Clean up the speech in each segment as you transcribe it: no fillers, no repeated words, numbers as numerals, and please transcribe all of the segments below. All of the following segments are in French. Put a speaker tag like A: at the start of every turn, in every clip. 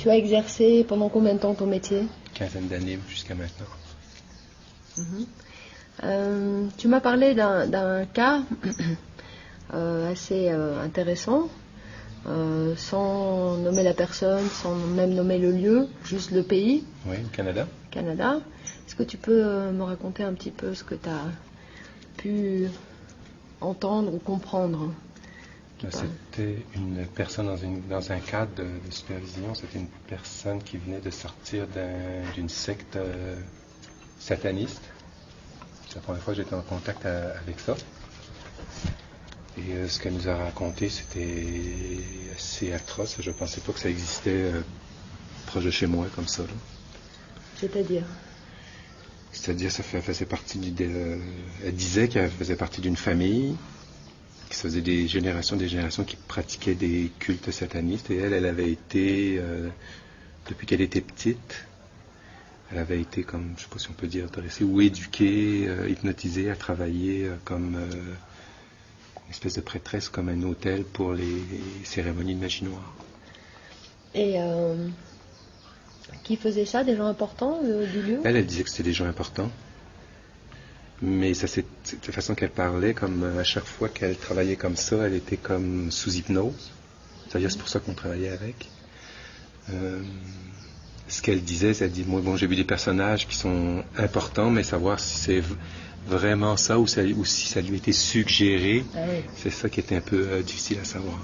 A: Tu as exercé pendant combien de temps ton métier?
B: Quinzaine d'années jusqu'à maintenant.
A: Tu m'as parlé d'un cas assez intéressant, sans nommer la personne, sans même nommer le lieu, juste le pays.
B: Oui, au Canada.
A: Canada. Est-ce que tu peux me raconter un petit peu ce que tu as pu entendre ou comprendre?
B: C'était une personne dans un cadre de supervision. C'était une personne qui venait de sortir d'une secte sataniste. C'est la première fois que j'étais en contact avec ça. Et ce qu'elle nous a raconté, c'était assez atroce. Je ne pensais pas que ça existait proche de chez moi comme ça. Là.
A: C'est-à-dire?
B: C'est-à-dire, ça faisait partie elle disait qu'elle faisait partie d'une famille qui se faisait des générations qui pratiquaient des cultes satanistes. Et elle avait été, depuis qu'elle était petite, elle avait été comme, je ne sais pas si on peut dire, dressée ou éduquée, hypnotisée à travailler comme une espèce de prêtresse, comme un hôtel pour les cérémonies de magie noire.
A: Et qui faisait ça, des gens importants du lieu?
B: Elle disait que c'était des gens importants. Mais ça, c'est de façon qu'elle parlait, comme à chaque fois qu'elle travaillait comme ça, elle était comme sous hypnose. C'est-à-dire, c'est pour ça qu'on travaillait avec. Ce qu'elle disait, elle dit, moi, bon, j'ai vu des personnages qui sont importants, mais savoir si c'est vraiment ça ou si ça lui a été suggéré, c'est ça qui était un peu difficile à savoir.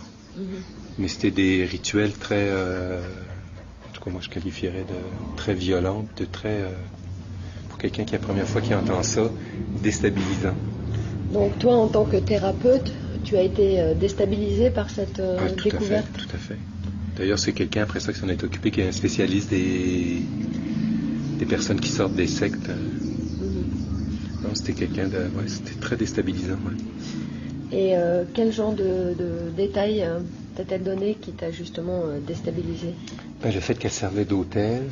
B: Mais c'était des rituels très, en tout cas, moi, je qualifierais de très violents, de très... pour quelqu'un qui est la première fois qui entend ça, déstabilisant.
A: Donc toi, en tant que thérapeute, tu as été déstabilisé par cette découverte?
B: Tout à fait. D'ailleurs, c'est quelqu'un après ça qui s'en est occupé, qui est un spécialiste des personnes qui sortent des sectes. Non, c'était quelqu'un de... Ouais, c'était très déstabilisant. Ouais.
A: Et quel genre de détails t'a-t-elle donné qui t'a justement déstabilisé?
B: Le fait qu'elle servait d'hôtel,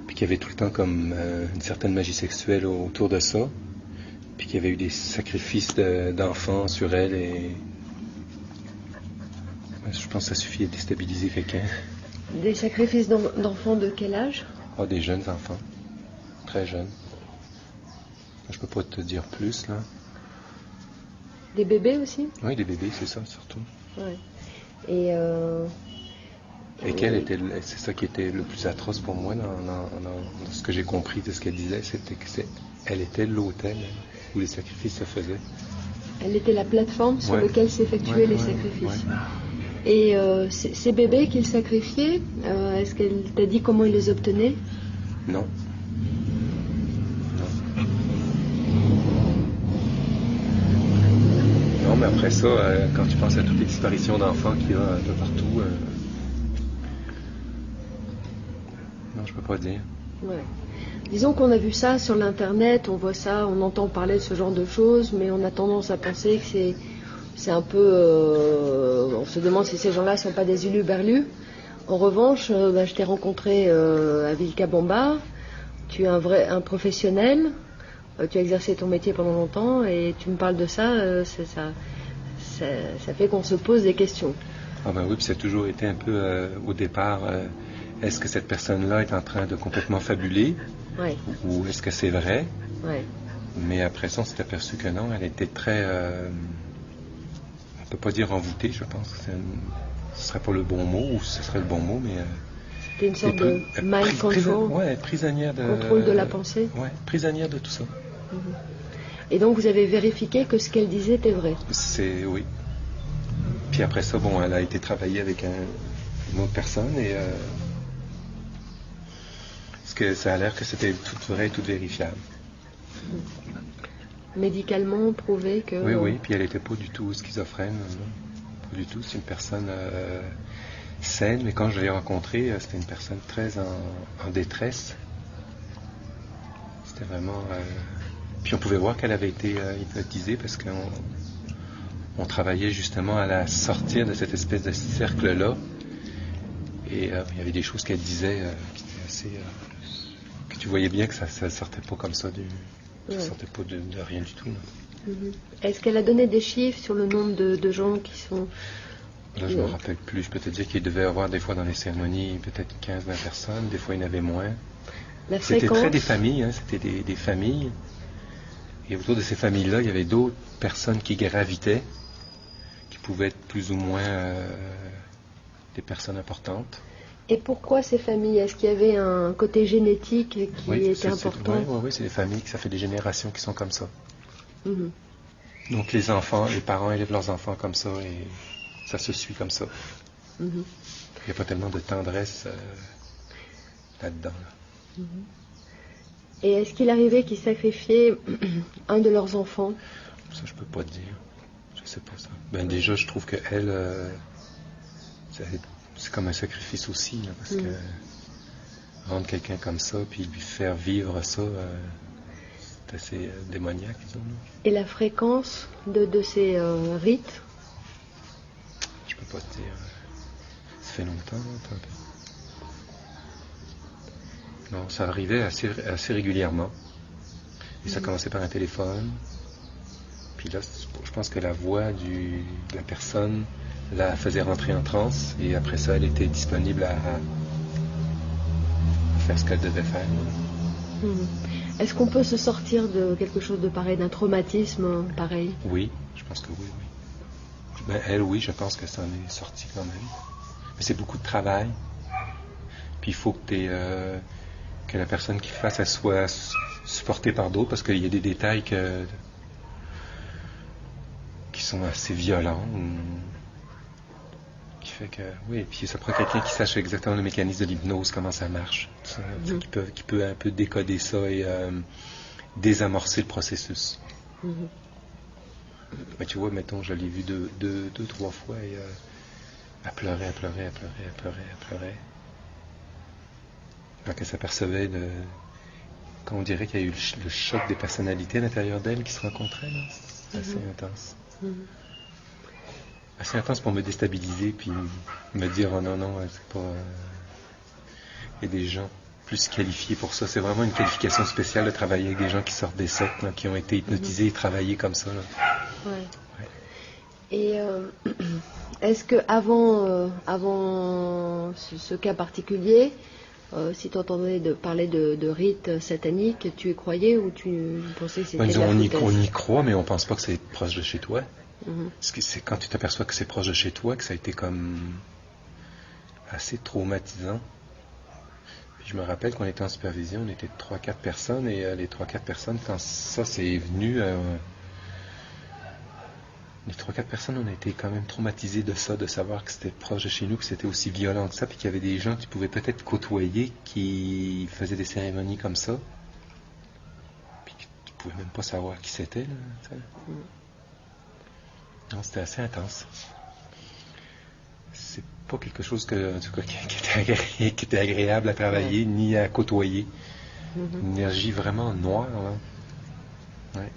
B: puis qu'il y avait tout le temps comme une certaine magie sexuelle autour de ça, puis qu'il y avait eu des sacrifices d'enfants sur elle, et je pense que ça suffit à déstabiliser quelqu'un.
A: Des sacrifices d'enfants de quel âge?
B: Des jeunes enfants, très jeunes. Je peux pas te dire plus, là.
A: Des bébés aussi?
B: Oui, des bébés, c'est ça, surtout.
A: Ouais. Et
B: qu'elle c'est ça qui était le plus atroce pour moi dans ce que j'ai compris de ce qu'elle disait, c'était qu'elle était l'autel où les sacrifices se faisaient.
A: Elle était la plateforme sur laquelle s'effectuaient les sacrifices.
B: Ouais.
A: Et ces bébés qu'il sacrifiait, est-ce qu'elle t'a dit comment il les obtenait?
B: Non. Non, mais après ça, quand tu penses à toutes les disparitions d'enfants qu'il y a un peu partout, non, je peux pas dire. Ouais.
A: Disons qu'on a vu ça sur l'internet, on voit ça, on entend parler de ce genre de choses, mais on a tendance à penser que c'est un peu... on se demande si ces gens-là ne sont pas des huluberlus. En revanche, je t'ai rencontré à Vilcabamba, tu es un professionnel, tu as exercé ton métier pendant longtemps et tu me parles de ça, ça fait qu'on se pose des questions.
B: Ah ben oui, puis ça a toujours été un peu au départ, est-ce que cette personne-là est en train de complètement fabuler?
A: Ouais.
B: Ou est-ce que c'est vrai?
A: Ouais.
B: Mais après ça, on s'est aperçu que non, elle était très... on peut pas dire envoûtée, je pense. Ce serait pas le bon mot, ou ce serait le bon mot, mais...
A: C'était une sorte de mind control.
B: Ouais, prisonnière de...
A: Contrôle de la pensée.
B: Ouais, prisonnière de tout ça.
A: Et donc vous avez vérifié que ce qu'elle disait était vrai?
B: Oui. Puis après ça, bon, elle a été travailler avec une autre personne, et... parce que ça a l'air que c'était tout vrai et tout vérifiable.
A: Médicalement prouvé que...
B: Oui, puis elle n'était pas du tout schizophrène, pas du tout, c'est une personne saine, mais quand je l'ai rencontrée, c'était une personne très en détresse. C'était vraiment... Puis on pouvait voir qu'elle avait été hypnotisée parce qu'on travaillait justement à la sortir de cette espèce de cercle-là, et il y avait des choses qu'elle disait qui étaient assez... que tu voyais bien que ça ne sortait pas comme ça ça sortait pas de rien du tout.
A: Est-ce qu'elle a donné des chiffres sur le nombre de gens qui sont
B: Là, je ne me rappelle plus. Je peux te dire qu'il devait y avoir des fois dans les cérémonies peut-être 15-20 personnes, des fois il y en avait moins. C'était très des familles, c'était des familles. Et autour de ces familles-là, il y avait d'autres personnes qui gravitaient, qui pouvaient être plus ou moins des personnes importantes.
A: Et pourquoi ces familles? Est-ce qu'il y avait un côté génétique qui était important?
B: Oui, c'est des familles, ça fait des générations qui sont comme ça.
A: Mm-hmm.
B: Donc les parents élèvent leurs enfants comme ça et ça se suit comme ça. Mm-hmm. Il n'y a pas tellement de tendresse là-dedans. Là.
A: Mm-hmm. Et est-ce qu'il arrivait qu'ils sacrifiaient un de leurs enfants?
B: Ça, je peux pas te dire. Je sais pas ça. Ben déjà, je trouve que elle, c'est comme un sacrifice aussi, là, parce que rendre quelqu'un comme ça, puis lui faire vivre ça, c'est assez démoniaque, disons. Là.
A: Et la fréquence de ces rites?
B: Je peux pas te dire. Ça fait longtemps, là, non, ça arrivait assez régulièrement. Et ça commençait par un téléphone. Puis là, je pense que la voix de la personne la faisait rentrer en transe. Et après ça, elle était disponible à faire ce qu'elle devait faire.
A: Est-ce qu'on peut se sortir de quelque chose de pareil, d'un traumatisme pareil?
B: Oui, je pense que oui. Ben, elle, oui, je pense que ça en est sorti quand même. Mais c'est beaucoup de travail. Puis il faut que que la personne qui fasse, elle soit supportée par d'autres, parce qu'il y a des détails qui sont assez violents. Qui fait que, oui, puis ça prend quelqu'un qui sache exactement le mécanisme de l'hypnose, comment ça marche. Qui peut un peu décoder ça et désamorcer le processus. Mais tu vois, mettons, je l'ai vu deux, trois fois et elle pleurait. Quand elle s'apercevait quand on dirait qu'il y a eu le choc des personnalités à l'intérieur d'elle qui se rencontraient, là. C'est assez intense. Assez intense pour me déstabiliser puis me dire oh non, c'est pas. Il y a des gens plus qualifiés pour ça. C'est vraiment une qualification spéciale de travailler avec des gens qui sortent des sectes, là, qui ont été hypnotisés et travaillés comme ça. Là.
A: Ouais. Et est-ce que avant ce cas particulier, si tu entendais parler de rites sataniques, tu y croyais ou tu pensais que c'était de la foutaise?
B: On y croit, mais on pense pas que c'est proche de chez toi. C'est quand tu t'aperçois que c'est proche de chez toi que ça a été comme assez traumatisant. Puis je me rappelle qu'on était en supervision, on était 3-4 personnes et les 3-4 personnes, quand ça c'est venu, les 3-4 personnes, on a été quand même traumatisés de ça, de savoir que c'était proche de chez nous, que c'était aussi violent que ça, puis qu'il y avait des gens qui pouvaient peut-être côtoyer, qui faisaient des cérémonies comme ça, puis qui ne pouvaient même pas savoir qui c'était. Là, non, c'était assez intense. C'est pas quelque chose qui était agréable à travailler, ni à côtoyer. Une énergie vraiment noire. Là. Ouais.